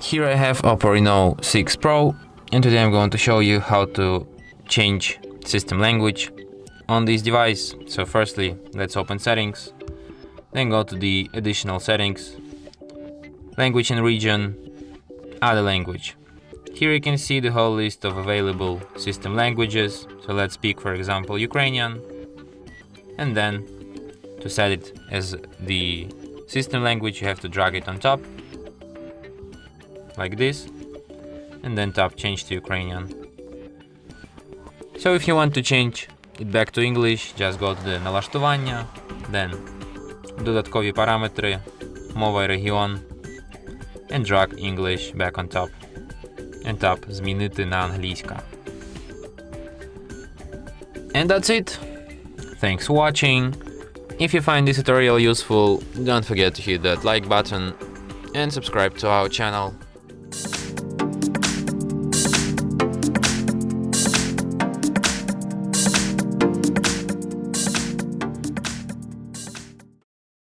Here I have OPPO Reno 6 Pro, and today I'm going to show you how to change system language on this device. So firstly, let's open settings, then go to the additional settings, language and region, add a language. Here you can see the whole list of available system languages. So let's pick, for example, Ukrainian, and then to set it as the system language, you have to drag it on top like this, and then tap change to Ukrainian. So if you want to change it back to English, just go to the налаштування, then додаткові параметри, мова і регіон, and drag English back on top, and tap змінити на англійська. And that's it. Thanks for watching. If you find this tutorial useful, don't forget to hit that like button and subscribe to our channel.